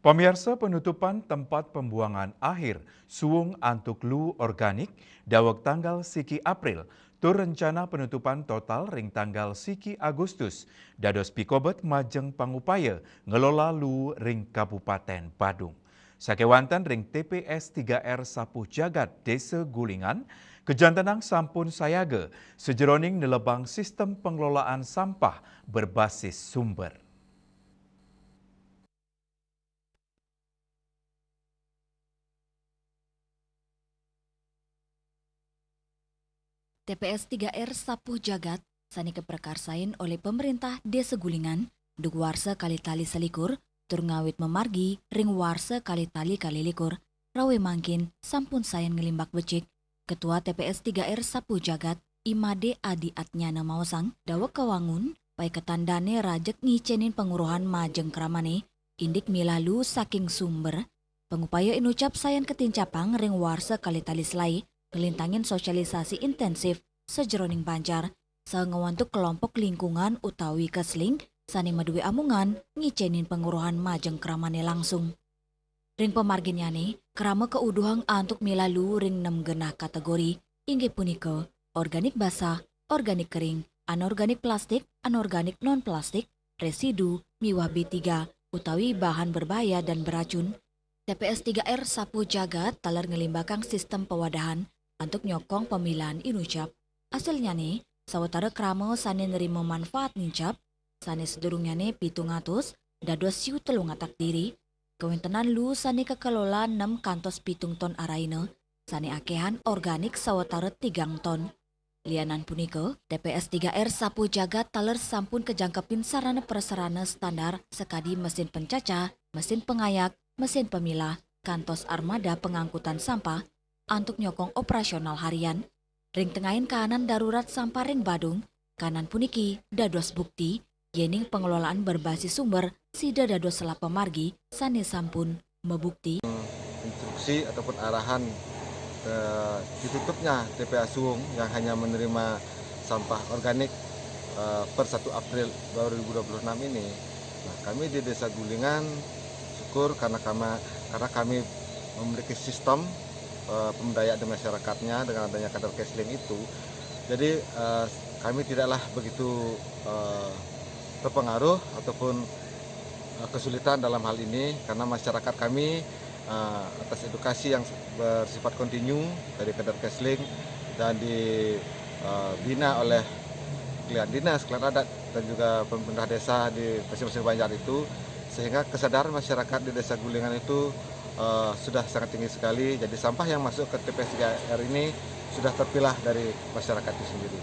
Pemirsa, penutupan tempat pembuangan akhir Suwung Antuk Lu Organik dawek tanggal siki April. Tur rencana penutupan total ring tanggal siki Agustus. Dados pikobet majeng pangupaya ngelola lu ring Kabupaten Badung. Sakewantan ring TPS 3R Sapuh Jagat Desa Gulingan, kejantanang sampun sayage sejeroning nelebang sistem pengelolaan sampah berbasis sumber. TPS 3R Sapuh Jagat sani keperkarsain oleh pemerintah Desa Gulingan, duk warsa kali tali selikur, tur ngawit memargi ring warsa kali tali kali likur, rawe mangkin sampun sayan ngelimbak becik, Ketua TPS 3R Sapuh Jagat, Imade Adi Atnyana Mausang, dawek kawangun, pai ketandane rajek ngicenin penguruhan majeng kramane, indik milalu saking sumber, pengupaya inucap sayan ketincapang ring warsa kali tali selai, kelintangin sosialisasi intensif sejeroning Banjar, sengewantuk kelompok lingkungan utawi kesling, sani medue amungan ngicenin penguruhan majeng kramane langsung. Ring pemarginyane, kerama keuduhang antuk milalu ring 6 genah kategori, inggih punika, organik basah, organik kering, anorganik plastik, anorganik non-plastik, residu, miwah B3, utawi bahan berbahaya dan beracun. TPS 3R Sapuh Jagat taler ngelimbakang sistem pewadahan untuk nyokong pemilihan inucap. Hasilnya nih, sawetara kramo sane nerima manfaat nincap, sane sedurungnya nih 700, dados siu telung atak diri, kewintenan lu sane kekelola 6 kantos 7 ton araina, sane akehan organik sawetara 3 ton. Lianan punika, TPS 3R Sapuh Jagat taler sampun kejangkepin sarana prasarana standar sekadi mesin pencacah, mesin pengayak, mesin pemilah, kantos armada pengangkutan sampah, untuk nyokong operasional harian. Ring tengahin kahanan darurat sampah ring Badung, kanan puniki dados bukti, yening pengelolaan berbasis sumber sida dados selapa margi sane sampun mebukti. Instruksi ataupun arahan ditutupnya TPA Suwung yang hanya menerima sampah organik per 1 April 2026 ini. Nah, kami di Desa Gulingan syukur karena kami memiliki sistem pemberdayaan masyarakatnya dengan adanya kader kesling itu. Jadi kami tidaklah begitu terpengaruh ataupun kesulitan dalam hal ini karena masyarakat kami atas edukasi yang bersifat kontinu dari kader kesling dan dibina oleh Kelian Dinas, Kelian Adat dan juga pemerintah desa di masing-masing Banjar itu, sehingga kesadaran masyarakat di Desa Gulingan itu sudah sangat tinggi sekali. Jadi sampah yang masuk ke TPS 3R ini sudah terpilah dari masyarakat itu sendiri.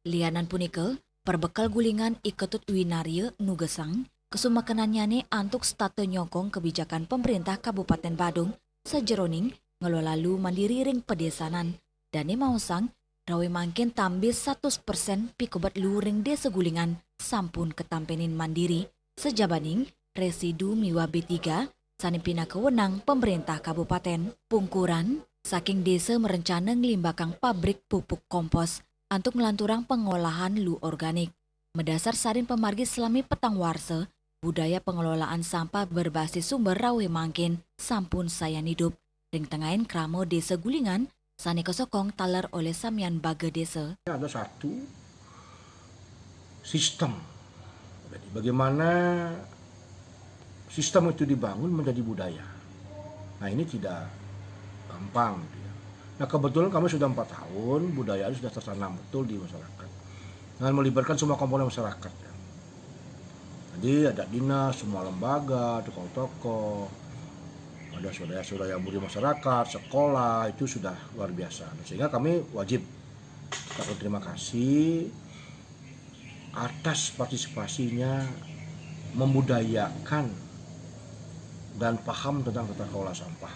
Lianan punika, perbekal gulingan iketut winarya nugesang, kesumakenannyane antuk state nyokong kebijakan pemerintah Kabupaten Badung, sejeroning ngelola lu mandiri ring pedesanan, dane mausang, rawe mangkin tambih 100% pikobat lu ring desa gulingan, sampun ketampenin mandiri, sejabaning residu miwa B3, sanipina kewenang pemerintah kabupaten. Pungkuran, saking desa merencana ngelimbakang pabrik pupuk kompos untuk melanturang pengolahan lu organik. Mendasar sarin pemargi selami petang warse, budaya pengelolaan sampah berbasis sumber rawe mangkin, sampun sayan hidup. Ring tengahin kramo desa Gulingan, sani kesokong taler oleh Samyan Baga Desa. Ada satu sistem. Jadi bagaimana sistem itu dibangun menjadi budaya. Nah ini tidak gampang. Gitu ya. Nah kebetulan kami sudah 4 tahun, budaya itu sudah tertanam betul di masyarakat. Dengan melibatkan semua komponen masyarakat. Ya. Jadi ada dinas, semua lembaga, tokoh-tokoh, ada saudara-saudara yang budi masyarakat, sekolah, itu sudah luar biasa. Sehingga kami wajib berterima kasih atas partisipasinya membudayakan dan paham tentang tata kelola sampah.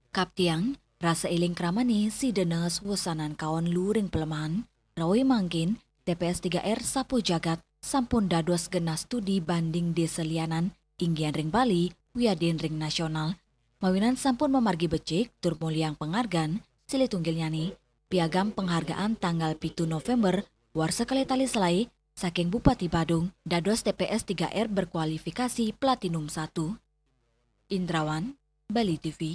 Kaptiang, rasa eling kramani si denes wesanan kawan luring pelemahan, rawe mangkin TPS 3R Sapuh Jagat sampun dados genah studi banding desa lianan inggian ring Bali wiadin ring nasional. Mawinan sampun memargi becik tur muliang penghargaan sili tunggilnya nih piagam penghargaan tanggal 7 November warsa kali tali selai saking Bupati Badung, dados TPS 3R berkualifikasi Platinum 1. Indrawan, Bali TV.